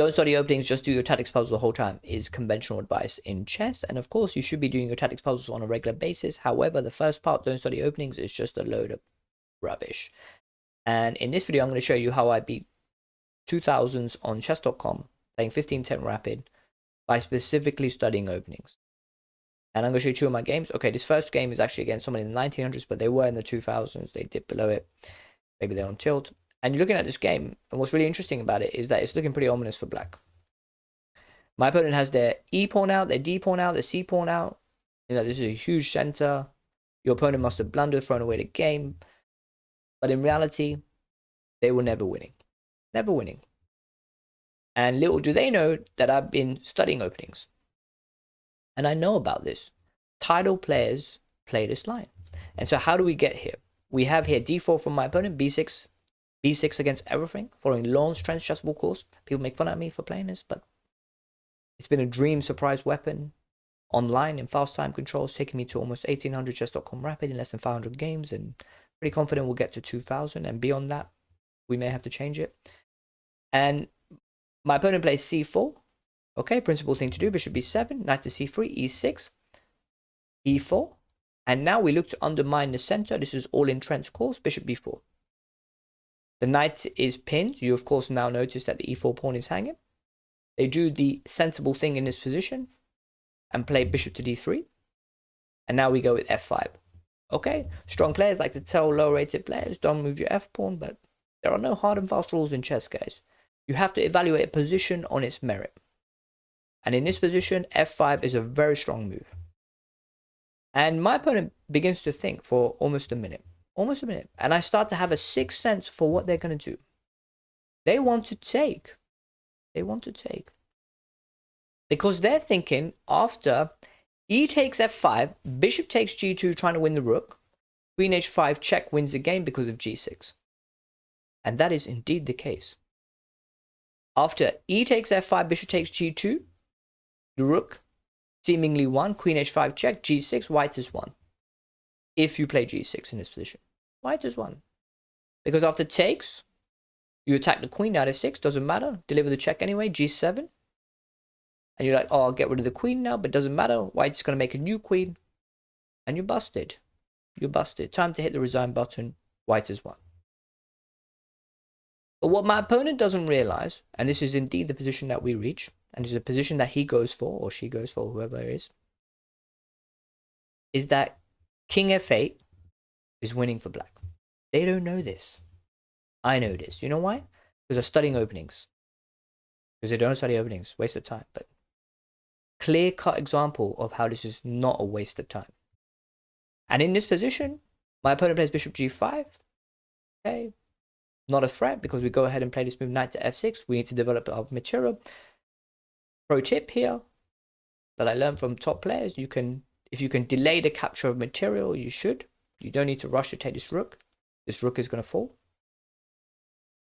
Don't study openings, just do your tactics puzzles the whole time is conventional advice in chess. And of course, you should be doing your tactics puzzles on a regular basis. However, the first part, don't study openings, is just a load of rubbish. And in this video, I'm going to show you how I beat 2000s on chess.com, playing 15-10 rapid by specifically studying openings. And I'm going to show you two of my games. Okay, this first game is actually against someone in the 1900s, but they were in the 2000s. They dipped below it. Maybe they're on tilt. And you're looking at this game, and what's really interesting about it is that it's looking pretty ominous for black. My opponent has their E pawn out, their D pawn out, their C pawn out. You know, this is a huge center. Your opponent must have blundered, thrown away the game. But in reality, they were never winning. Never winning. And little do they know that I've been studying openings. And I know about this. Title players play this line. And so how do we get here? We have here d4 from my opponent, b6 against everything, following long strength chessable course. People make fun of me for playing this, but it's been a dream surprise weapon online in fast time controls, taking me to almost 1800 chess.com rapid in less than 500 games, and pretty confident we'll get to 2000, and beyond that, we may have to change it. And my opponent plays c4. Okay, principal thing to do, bishop b7, knight to c3, e6, e4. And now we look to undermine the center. This is all in Trent's course, bishop b4. The knight is pinned. You, of course, now notice that the e4 pawn is hanging. They do the sensible thing in this position and play bishop to d3. And now we go with f5. Okay, strong players like to tell lower-rated players, don't move your f pawn, but there are no hard and fast rules in chess, guys. You have to evaluate a position on its merit. And in this position, f5 is a very strong move. And my opponent begins to think for almost a minute. And I start to have a sixth sense for what they're going to do. They want to take. Because they're thinking after e takes f5, bishop takes g2 trying to win the rook, queen h5 check wins the game because of g6. And that is indeed the case. After e takes f5, bishop takes g2, the rook seemingly won, queen h5 check, g6, white is won. If you play g6 in this position, white is won. Because after takes, you attack the queen, knight f6, doesn't matter, deliver the check anyway, g7. And you're like, oh, I'll get rid of the queen now, but doesn't matter, white's going to make a new queen. And you're busted. Time to hit the resign button, white is won. But what my opponent doesn't realize, and this is indeed the position that we reach, and this is a position that he goes for, or she goes for, whoever it is that king f8 is winning for black. They don't know this. I know this. You know why? Because they're studying openings. Because they don't study openings. Waste of time. But clear-cut example of how this is not a waste of time. And in this position, my opponent plays bishop g5. Okay. Not a threat, because we go ahead and play this move, knight to f6. We need to develop our material. Pro tip here that I learned from top players, if you can delay the capture of material, you should. You don't need to rush to take this rook. This rook is going to fall.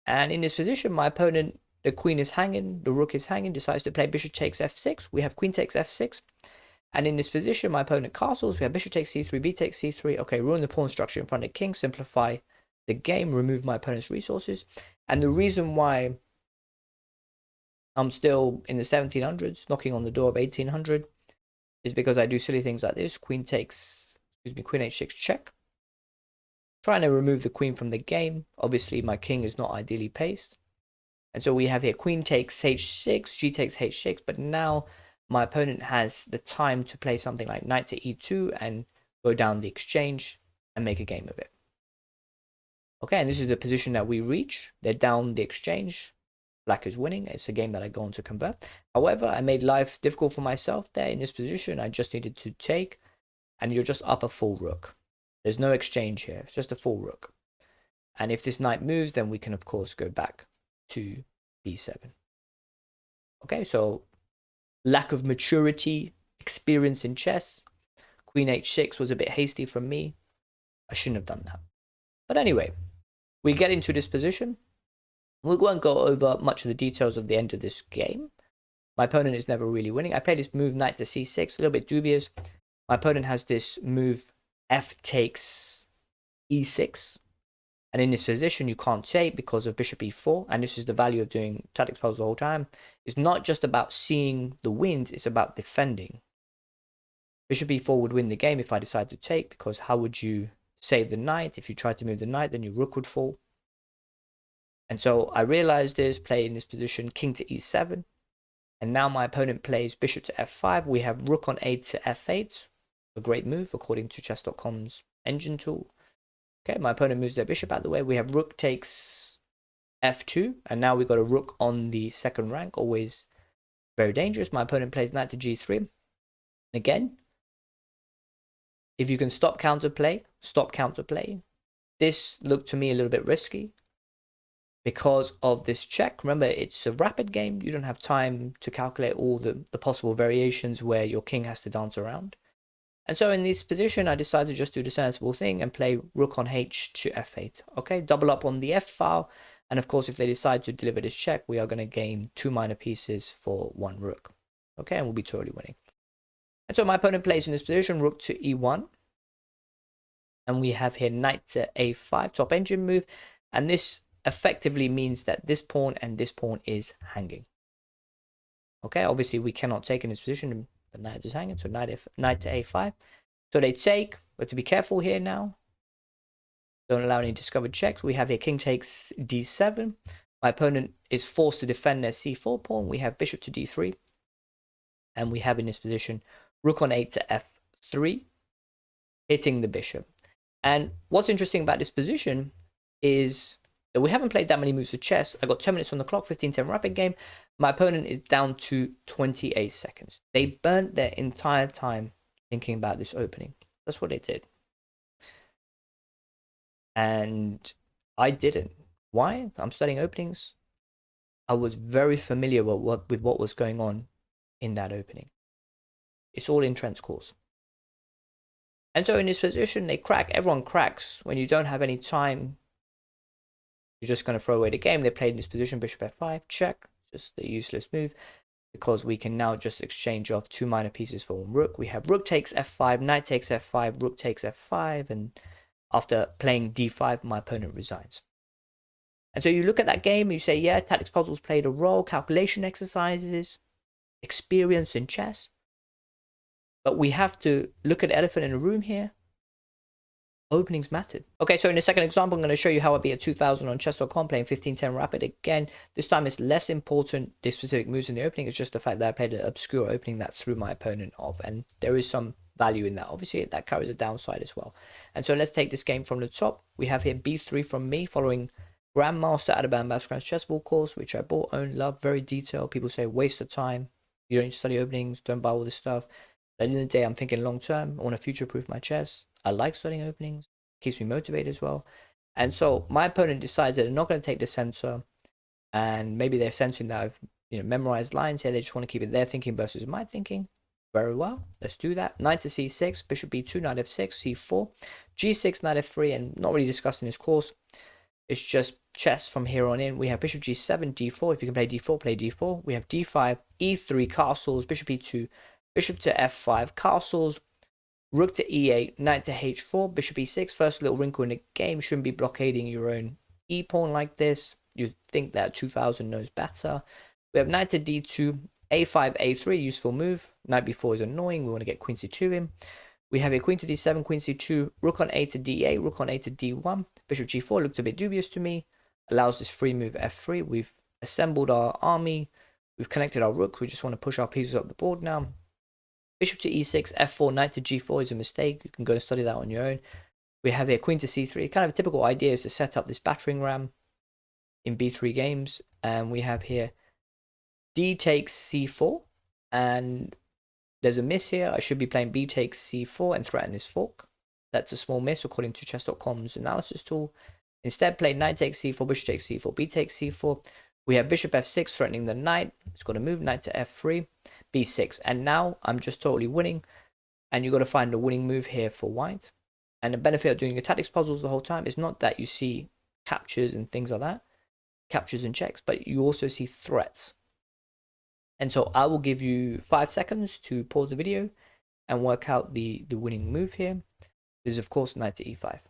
And in this position, my opponent, the queen is hanging, the rook is hanging, decides to play bishop takes f6. We have queen takes f6. And in this position, my opponent castles. We have bishop takes c3, b takes c3. Okay, ruin the pawn structure in front of the king, simplify the game, remove my opponent's resources. And the reason why I'm still in the 1700s, knocking on the door of 1800, is because I do silly things like this. Queen h6 check. Trying to remove the queen from the game. Obviously, my king is not ideally placed. And so we have here queen takes h6, g takes h6. But now my opponent has the time to play something like knight to e2 and go down the exchange and make a game of it. Okay, and this is the position that we reach. They're down the exchange. Black is winning. It's a game that I go on to convert. However, I made life difficult for myself there in this position. I just needed to take, and you're just up a full rook. There's no exchange here. It's just a full rook. And if this knight moves, then we can, of course, go back to b7. Okay, so lack of maturity, experience in chess. Queen h6 was a bit hasty from me. I shouldn't have done that. But anyway, we get into this position. We won't go over much of the details of the end of this game. My opponent is never really winning. I played this move knight to c6, a little bit dubious. My opponent has this move f takes e6. And in this position, you can't take because of bishop e4. And this is the value of doing tactics puzzles the whole time. It's not just about seeing the wins, it's about defending. Bishop e4 would win the game if I decide to take, because how would you save the knight? If you try to move the knight, then your rook would fall. And so I realized this, play in this position, king to e7. And now my opponent plays bishop to f5. We have rook on 8 to f8. A great move according to chess.com's engine tool. Okay, my opponent moves their bishop out of the way. We have rook takes f2. And now we've got a rook on the second rank. Always very dangerous. My opponent plays knight to g3. Again, if you can stop counterplay, stop counterplay. This looked to me a little bit risky because of this check. Remember, it's a rapid game. You don't have time to calculate all the possible variations where your king has to dance around. And so in this position, I decided to just do the sensible thing and play rook on h to f8. Okay, double up on the f file. And of course, if they decide to deliver this check, we are going to gain 2 minor pieces for 1 rook. Okay, and we'll be totally winning. And so my opponent plays in this position, rook to e1. And we have here knight to a5, top engine move. And this effectively means that this pawn and this pawn is hanging. Okay, obviously we cannot take in this position. The knight is hanging, so knight to a5. So they take, but to be careful here now. Don't allow any discovered checks. We have here king takes d7. My opponent is forced to defend their c4 pawn. We have bishop to d3. And we have in this position rook on 8 to f3, hitting the bishop. And what's interesting about this position is that we haven't played that many moves of chess. I got 10 minutes on the clock, 15-10 rapid game. My opponent is down to 28 seconds. They burnt their entire time thinking about this opening. That's what they did. And I didn't. Why? I'm studying openings. I was very familiar with what was going on in that opening. It's all in Trent's course. And so in this position, they crack. Everyone cracks when you don't have any time. You're just going to throw away the game. They played in this position, bishop f5, check. Just a useless move because we can now just exchange off 2 minor pieces for 1 rook. We have rook takes f5, knight takes f5, rook takes f5. And after playing d5, my opponent resigns. And so you look at that game and you say, yeah, tactics puzzles played a role, calculation exercises, experience in chess. But we have to look at the elephant in the room here. Openings mattered. Okay, so in the second example, I'm going to show you how I beat a 2000 on chess.com playing 15-10 rapid. Again, this time it's less important the specific moves in the opening. It's just the fact that I played an obscure opening that threw my opponent off. And there is some value in that. Obviously, that carries a downside as well. And so let's take this game from the top. We have here b3 from me following Grandmaster Adaban Basquin's chessball course, which I bought, own, love, very detailed. People say waste of time. You don't need to study openings. Don't buy all this stuff. At the end of the day, I'm thinking long term. I want to future-proof my chess. I like studying openings. Keeps me motivated as well. And so my opponent decides that they're not going to take the censor. And maybe they're sensing that I've memorized lines here. They just want to keep it their thinking versus my thinking. Very well. Let's do that. Knight to c6, bishop b2, knight f6, c4, g6, knight f3, and not really discussed in this course. It's just chess from here on in. We have bishop g7, d4. If you can play d4, play d4. We have d5, e3, castles, bishop e2, bishop to f5, castles, rook to e8, knight to h4, bishop e6. First little wrinkle in the game. Shouldn't be blockading your own e-pawn like this. You'd think that 2000 knows better. We have knight to d2, a5, a3, useful move. Knight b4 is annoying. We want to get queen c2 in. We have a queen to d7, queen c2, rook on a to d8, rook on a to d1. Bishop g4 looked a bit dubious to me. Allows this free move f3. We've assembled our army. We've connected our rook. We just want to push our pieces up the board now. Bishop to e6, f4, knight to g4 is a mistake. You can go and study that on your own. We have here queen to c3. Kind of a typical idea is to set up this battering ram in b3 games. And we have here d takes c4. And there's a miss here. I should be playing b takes c4 and threaten this fork. That's a small miss according to chess.com's analysis tool. Instead, play knight takes c4, bishop takes c4, b takes c4. We have bishop f6 threatening the knight. It's got to move, knight to f3, b6. And now I'm just totally winning. And you've got to find the winning move here for white. And the benefit of doing your tactics puzzles the whole time is not that you see captures and things like that, captures and checks, but you also see threats. And so I will give you 5 seconds to pause the video and work out the winning move here. This is, of course, knight to e5.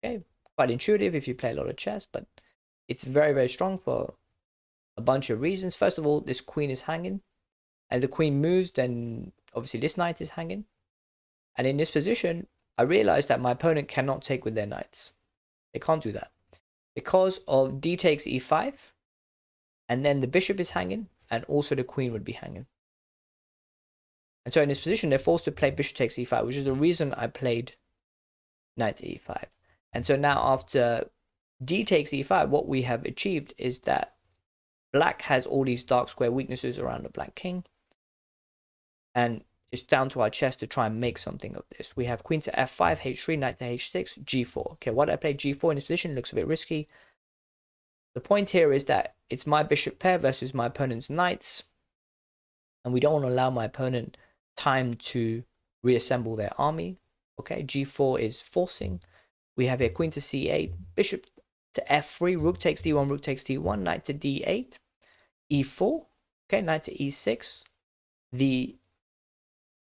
Okay, quite intuitive if you play a lot of chess, but it's very, very strong for a bunch of reasons. First of all, this queen is hanging, and the queen moves, then obviously this knight is hanging. And in this position, I realized that my opponent cannot take with their knights. They can't do that because of d takes e5, and then the bishop is hanging, and also the queen would be hanging. And so in this position, they're forced to play bishop takes e5, which is the reason I played knight to e5. And so now after d takes e5, what we have achieved is that black has all these dark square weaknesses around the black king. And it's down to our chess to try and make something of this. We have queen to f5, h3, knight to h6, g4. Okay, why did I play g4 in this position? It looks a bit risky. The point here is that it's my bishop pair versus my opponent's knights. And we don't want to allow my opponent time to reassemble their army. Okay, g4 is forcing. We have here queen to c8, bishop to f3, rook takes d1, rook takes d1, knight to d8, e4. Okay, knight to e6. The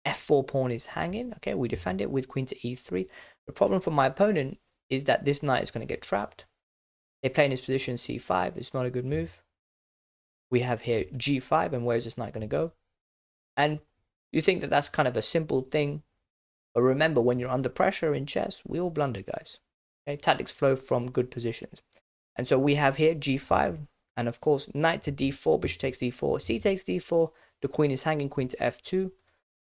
f4 pawn is hanging. Okay, we defend it with queen to e3. The problem for my opponent is that this knight is going to get trapped. They play in this position c5. It's not a good move. We have here g5, and where's this knight going to go? And you think that that's kind of a simple thing, but remember, when you're under pressure in chess, we all blunder, guys. Okay, tactics flow from good positions. And so we have here g5, and of course knight to d4, bishop takes d4, c takes d4. The queen is hanging, queen to f2.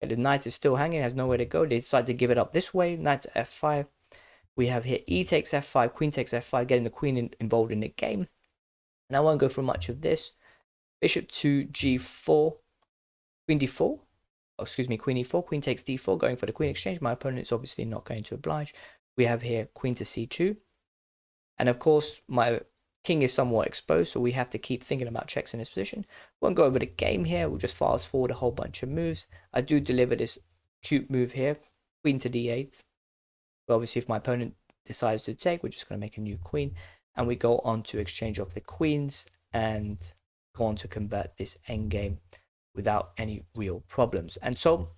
The knight is still hanging, has nowhere to go. They decide to give it up this way, knight to f5. We have here e takes f5, queen takes f5, getting the queen involved in the game. And I won't go through much of this. Bishop to g4, queen d4. Oh, excuse me, queen e4, queen takes d4, going for the queen exchange. My opponent is obviously not going to oblige. We have here queen to c2. And of course, my king is somewhat exposed, so we have to keep thinking about checks in this position. Won't go over the game here. We'll just fast forward a whole bunch of moves. I do deliver this cute move here, queen to d8. But obviously, if my opponent decides to take, we're just going to make a new queen. And we go on to exchange off the queens and go on to convert this endgame without any real problems. And so,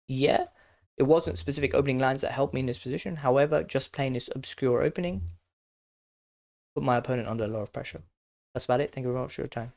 yeah, it wasn't specific opening lines that helped me in this position. However, just playing this obscure opening put my opponent under a lot of pressure. That's about it. Thank you very much for your time.